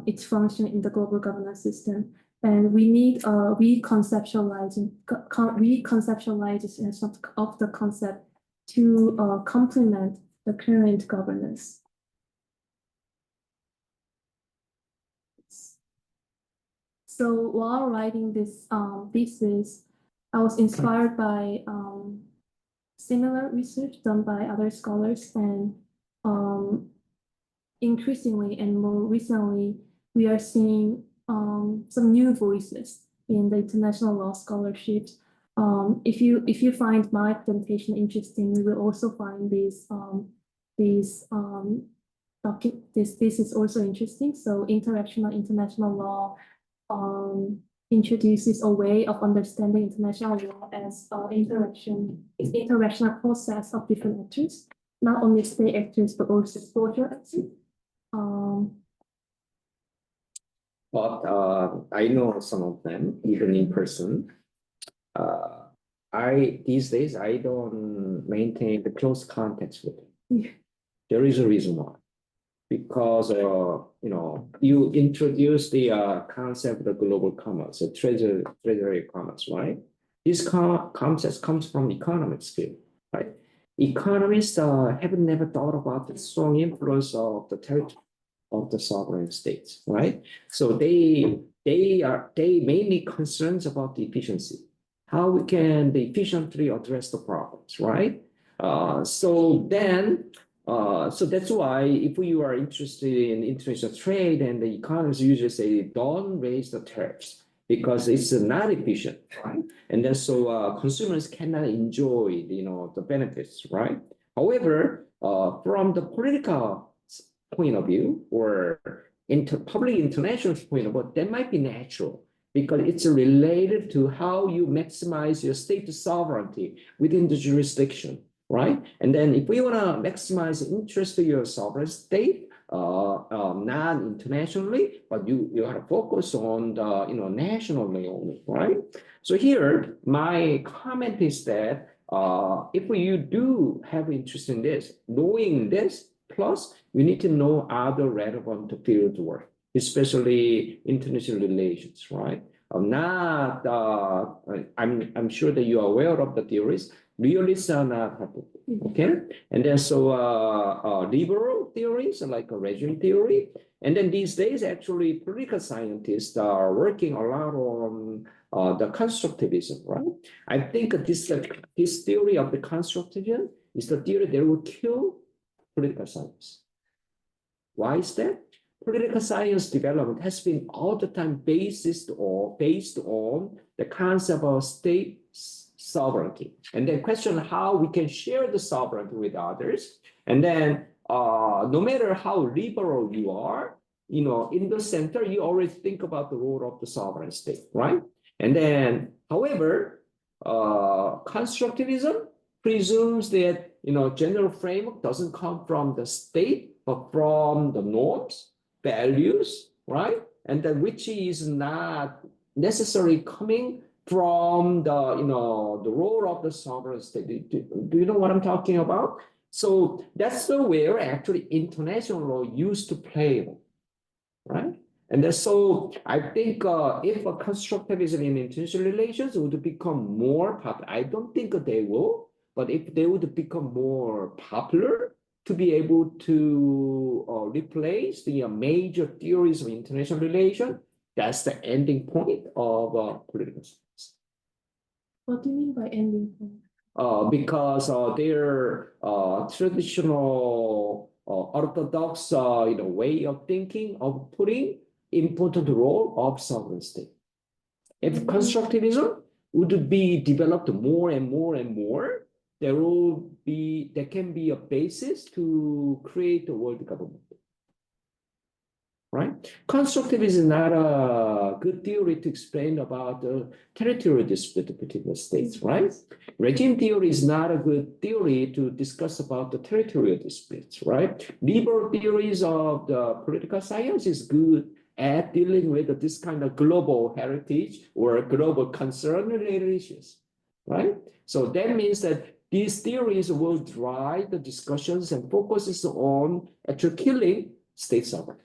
its function in the global governance system. And we need a reconceptualization of the concept to complement the current governance. So while writing this thesis, I was inspired by similar research done by other scholars, and increasingly and more recently, we are seeing some new voices in the international law scholarships. If you find my presentation interesting, you will also find this is also interesting. So interactional international law introduces a way of understanding international law as interactional process of different actors, not only state actors but also social actors. But I know some of them, even in person. These days I don't maintain the close contact with them. Yeah. There is a reason why. Because you introduce the concept of global commerce, treasury commerce, right? This concept comes from economics field, right? Economists have never thought about the strong influence of the territory of the sovereign states, right? So they mainly concerns about the efficiency. How we can efficiently address the problems, right? So that's why if you are interested in international trade, and the economists usually say, don't raise the tariffs because it's not efficient, right? And then so consumers cannot enjoy the benefits, right? However, from the political point of view or public international point of view, that might be natural because it's related to how you maximize your state sovereignty within the jurisdiction, right? And then if we want to maximize the interest of your sovereign state, not internationally, but you have to focus on the nationally only, right? So here, my comment is that if you do have interest in this, knowing this, plus you need to know other relevant field work, especially international relations, right? I'm sure that you are aware of the theories. Realists are not helpful, okay? And then so liberal theories like a regime theory. And then these days, actually, political scientists are working a lot on the constructivism, right? I think this theory of the constructivism is the theory that will kill political science. Why is that? Political science development has been all the time based on the concept of state sovereignty, and then question how we can share the sovereignty with others. And then no matter how liberal you are, in the center, you always think about the role of the sovereign state, right? And then, however, constructivism presumes that general framework doesn't come from the state, but from the norms, values, right? And then which is not necessarily coming from the, the role of the sovereign state. Do you know what I'm talking about? So that's the where actually international law used to play, right? And then, so I think if a constructivism in international relations would become more popular, I don't think they will, but if they would become more popular to be able to replace the major theories of international relations, that's the ending point of political science. What do you mean by ending point? Because their traditional orthodox way of thinking of putting important role of sovereign state. If constructivism would be developed more and more and more, there can be a basis to create a world government. Right? Constructivism is not a good theory to explain about the territorial dispute between the states, right? Regime theory is not a good theory to discuss about the territorial disputes, right? Liberal theories of the political science is good at dealing with this kind of global heritage or global concern related issues, right? So that means that these theories will drive the discussions and focuses on actually killing state sovereignty.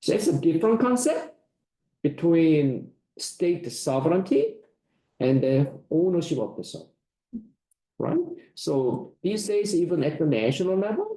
So it's a different concept between state sovereignty and the ownership of the soil, right? So these days, even at the national level,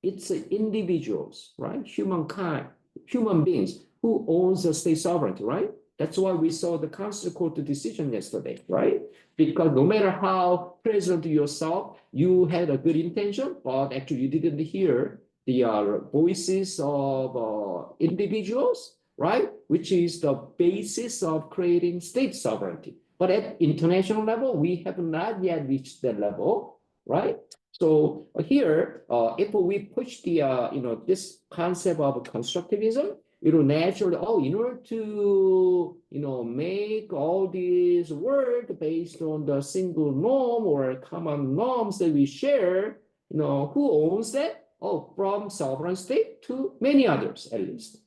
it's individuals, right? Humankind, human beings who owns the state sovereignty, right? That's why we saw the Constitutional Court decision yesterday, right? Because no matter how present yourself, you had a good intention, but actually you didn't hear the voices of individuals, right? Which is the basis of creating state sovereignty. But at international level, we have not yet reached that level, right? So here, if we push the, this concept of constructivism, it will naturally, in order to, make all these work based on the single norm or common norms that we share, who owns that? Oh, from sovereign state to many others, at least,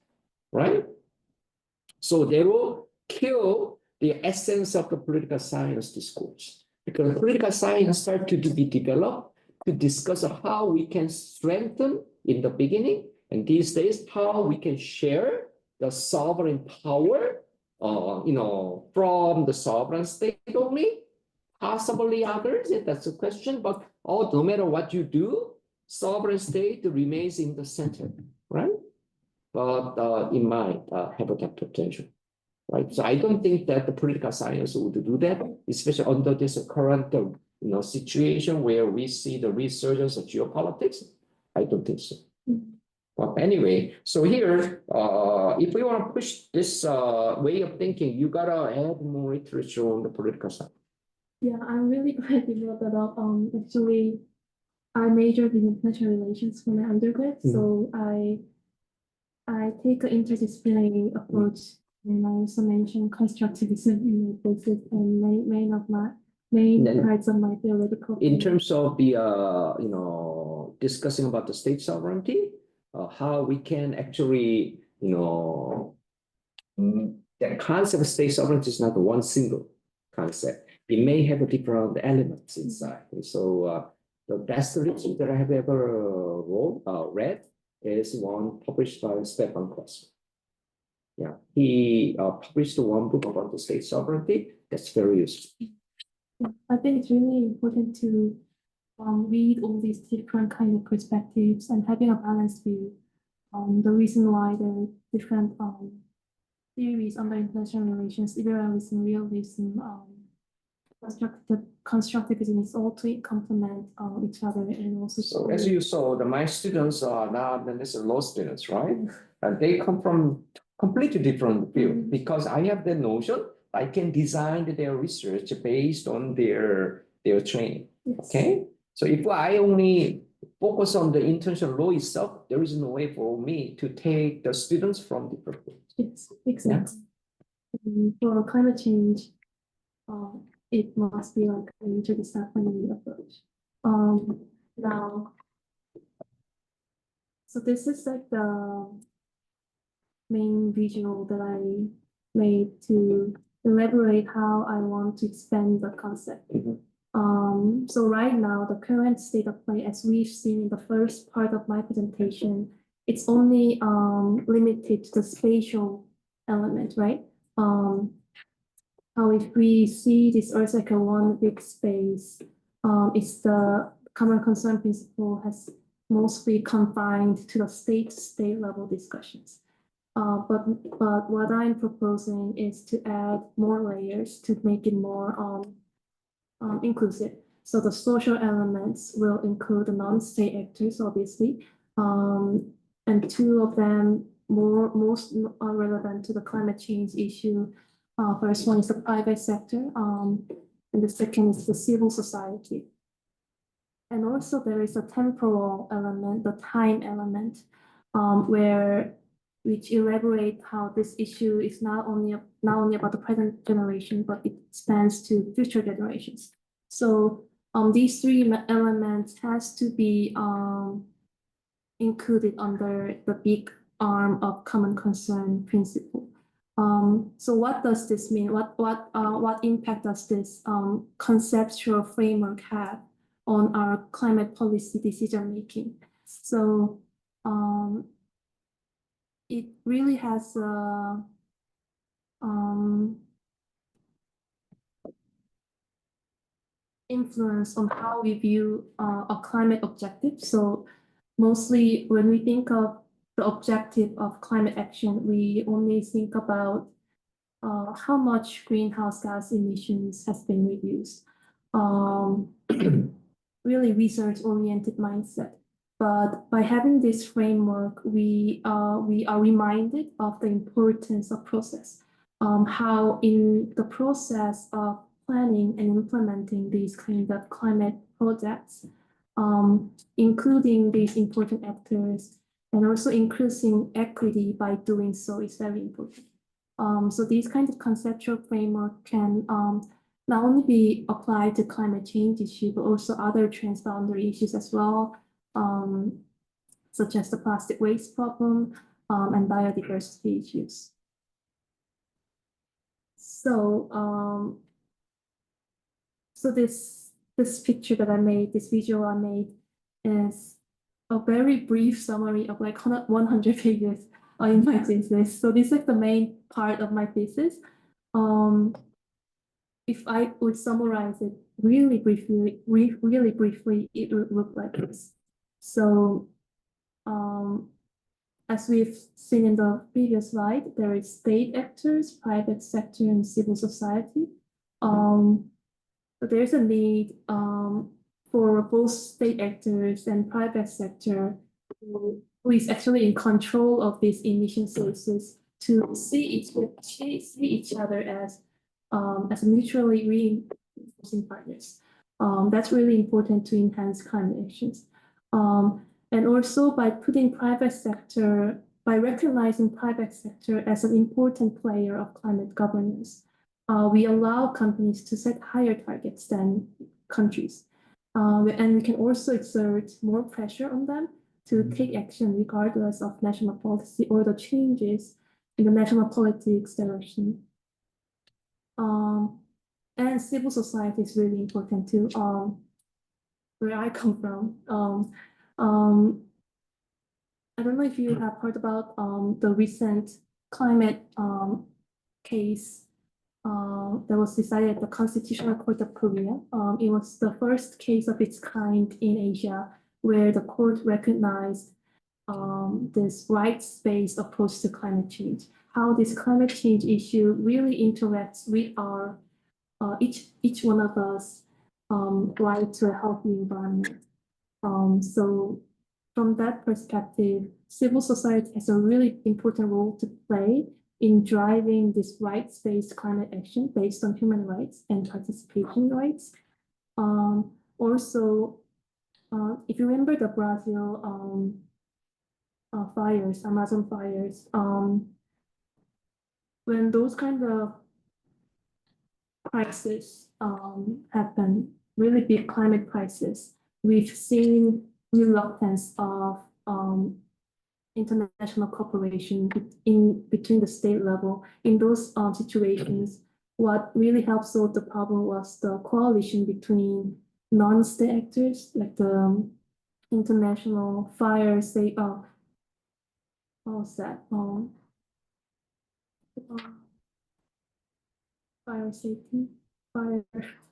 right? So they will kill the essence of the political science discourse, because political science started to be developed to discuss how we can strengthen in the beginning, and these days how we can share the sovereign power, from the sovereign state only, possibly others, if that's a question, but no matter what you do, sovereign state remains in the center, right? But it might have a potential, right? So I don't think that the political science would do that, especially under this current, situation where we see the resurgence of geopolitics. I don't think so. But anyway, so here, if we want to push this way of thinking, you gotta add more literature on the political side. Yeah, I'm really glad you brought that up. Actually, I majored in international relations for my undergrad, so I take an interdisciplinary approach, and I also mentioned constructivism in my thesis, and main parts of my theoretical. In terms of the discussing about the state sovereignty, how we can actually the concept of state sovereignty is not one single concept. It may have different elements inside. So the best literature that I have ever read is one published by Stefan Kreutzmann. Yeah, he published one book about the state sovereignty. That's very useful. I think it's really important to read all these different kind of perspectives and having a balanced view. The reason why there are different theories under international relations, liberalism, realism, constructivism is all to complement each other, and also. So as you saw, my students are not necessarily law students, right? And they come from completely different field, because I have the notion I can design their research based on their training. Yes. Okay, so if I only focus on the international law itself, there is no way for me to take the students from different fields. Yes, exactly. For climate change, it must be like an interdisciplinary approach. Now, so this is like the main visual that I made to elaborate how I want to expand the concept. So right now, the current state of play, as we've seen in the first part of my presentation, it's only limited to the spatial element, right? How if we see this Earth like a one big space, it's the common concern principle has mostly confined to the state level discussions. But what I'm proposing is to add more layers to make it more inclusive. So the social elements will include the non-state actors, obviously, and two of them most relevant to the climate change issue. First one is the private sector, and the second is the civil society. And also there is a temporal element, the time element, which elaborate how this issue is not only about the present generation, but it spans to future generations. So these three elements has to be included under the big arm of common concern principle. So what does this mean? What impact does this conceptual framework have on our climate policy decision making? So it really has a influence on how we view a climate objective. So mostly when we think of the objective of climate action, we only think about how much greenhouse gas emissions has been reduced. Really research-oriented mindset. But by having this framework, we are reminded of the importance of process. How in the process of planning and implementing these kind of climate projects, including these important actors and also increasing equity by doing so is very important. So these kinds of conceptual framework can not only be applied to climate change issue, but also other transboundary issues as well, such as the plastic waste problem and biodiversity issues. So, so this picture that I made, this visual I made, is a very brief summary of like 100 pages in my thesis. So this is the main part of my thesis. If I would summarize it really briefly, it would look like this. So, as we've seen in the previous slide, there is state actors, private sector, and civil society. But there's a need for both state actors and private sector who is actually in control of these emission sources to see each other as mutually reinforcing partners. That's really important to enhance climate actions. And also by recognizing private sector as an important player of climate governance, we allow companies to set higher targets than countries. And we can also exert more pressure on them to take action regardless of national policy or the changes in the national politics direction. And civil society is really important too. Where I come from, I don't know if you have heard about the recent climate case that was decided at the Constitutional Court of Korea. It was the first case of its kind in Asia where the court recognized this rights-based approach to climate change, how this climate change issue really interacts with our each one of us right to a healthy environment. So from that perspective, civil society has a really important role to play in driving this rights-based climate action based on human rights and participation rights. Also, if you remember the Brazil fires, Amazon fires, when those kind of crises happen, really big climate crisis, we've seen reluctance of international cooperation in between the state level. In those situations, what really helped solve the problem was the coalition between non-state actors, like the international fire say what was that? Fire safety, fire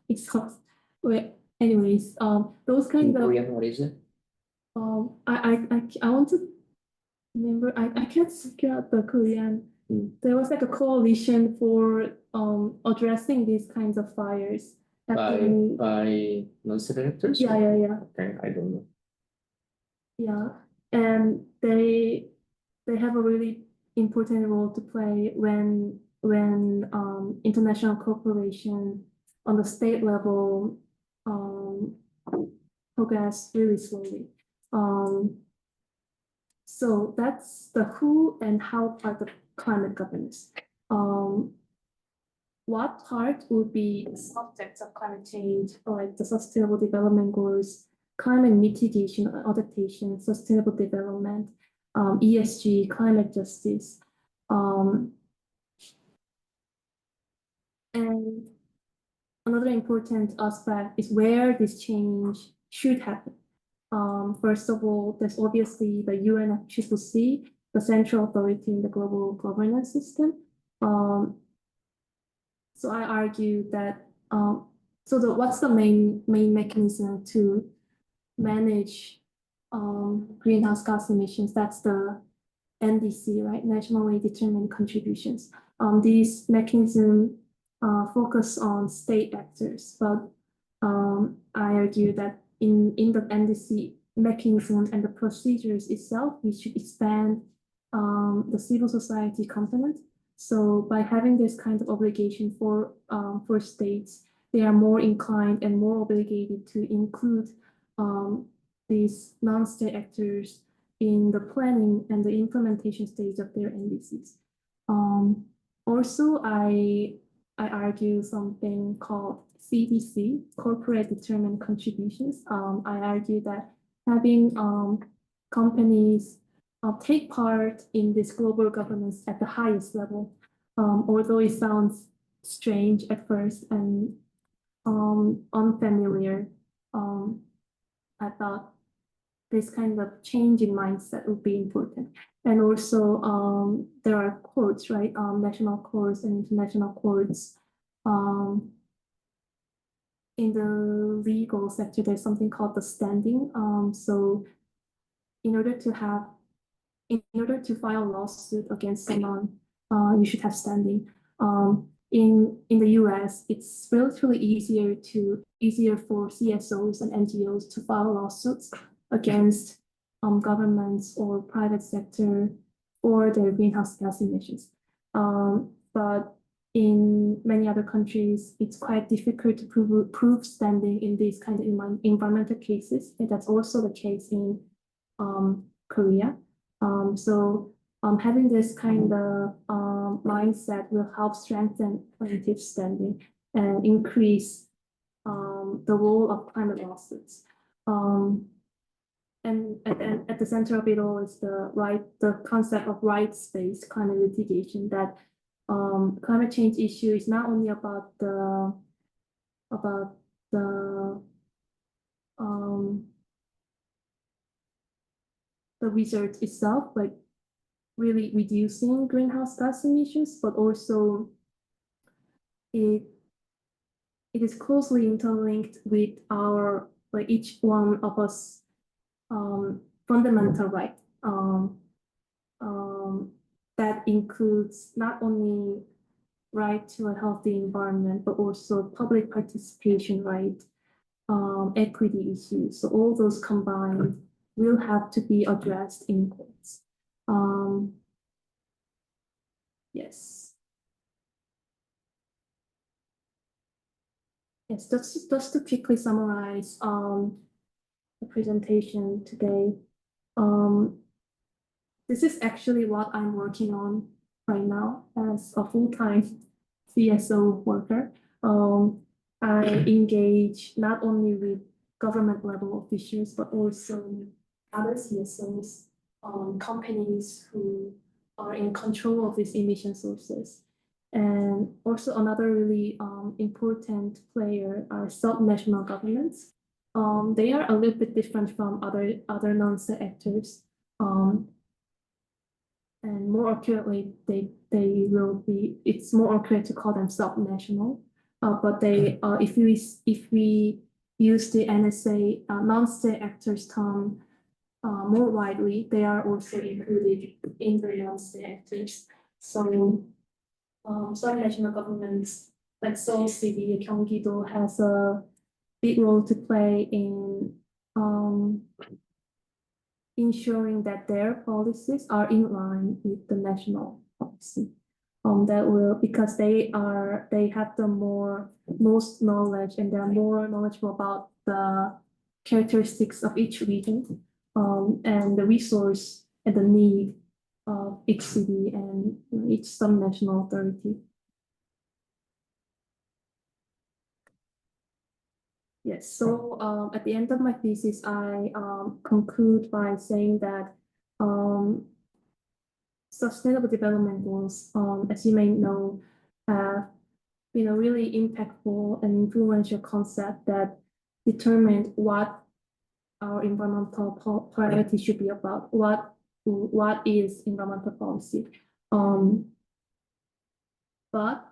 exhaust. Wait, anyways, those In kind of Korean, what is it? I want to remember. I can't figure out the Korean. There was like a coalition for addressing these kinds of fires happening. By non-state actors? Yeah. Okay, I don't know. Yeah, and they have a really important role to play when international cooperation on the state level progress really slowly. So that's the who and how part of climate governance. What part would be the subjects of climate change, or like the sustainable development goals, climate mitigation or adaptation, sustainable development, ESG, climate justice. And another important aspect is where this change should happen. First of all, there's obviously the UNFCCC, the central authority in the global governance system. So I argue that what's the main mechanism to manage greenhouse gas emissions? That's the NDC, right? Nationally determined contributions. These mechanisms focus on state actors, but I argue that in the NDC mechanism and the procedures itself, we should expand the civil society component. So by having this kind of obligation for states, they are more inclined and more obligated to include these non-state actors in the planning and the implementation stage of their NDCs. Also, I argue something called CDC, Corporate Determined Contributions. I argue that having companies take part in this global governance at the highest level, although it sounds strange at first and unfamiliar, I thought this kind of change in mindset would be important. And also, there are courts, right? National courts and international courts. In the legal sector, there's something called the standing. So in order to file a lawsuit against someone, you should have standing. In the US, it's relatively easier for CSOs and NGOs to file lawsuits against governments or private sector for their greenhouse gas emissions. But in many other countries, it's quite difficult to prove standing in these kind of environmental cases. And that's also the case in Korea. So having this kind of mindset will help strengthen plaintiff standing and increase the role of climate lawsuits. And at the center of it all is the concept of rights-based climate litigation, that climate change issue is not only about the result itself, like really reducing greenhouse gas emissions, but also it is closely interlinked with our, like, each one of us fundamental right. That includes not only right to a healthy environment, but also public participation right, equity issues. So all those combined will have to be addressed in courts. Yes. Yes, just to quickly summarize the presentation today. This is actually what I'm working on right now as a full-time CSO worker. I engage not only with government level officials, but also other CSOs, companies who are in control of these emission sources. And also another really important player are subnational governments. They are a little bit different from other non-state actors. And more accurately, they will be, it's more accurate to call them subnational. But they, if we use the NSA non-state actors term more widely, they are also included in the non-state actors. So subnational governments like Seoul City, Gyeonggi-do has a big role to play in ensuring that their policies are in line with the national policy. That will, because they have the most knowledge and they're more knowledgeable about the characteristics of each region, and the resource and the need of each city and each subnational authority. Yes, so at the end of my thesis, I conclude by saying that sustainable development goals, as you may know, have been a really impactful and influential concept that determined what our environmental priority should be about, what is environmental policy. But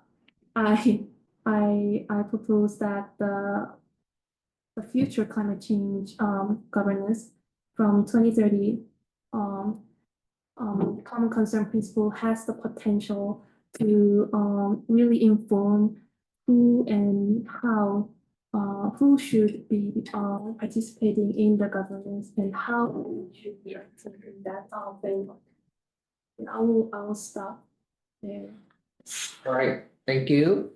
I propose that the future climate change governance from 2030 common concern principle has the potential to really inform who and how who should be participating in the governance and how we should be acting in that framework. And I will stop there. All right, thank you.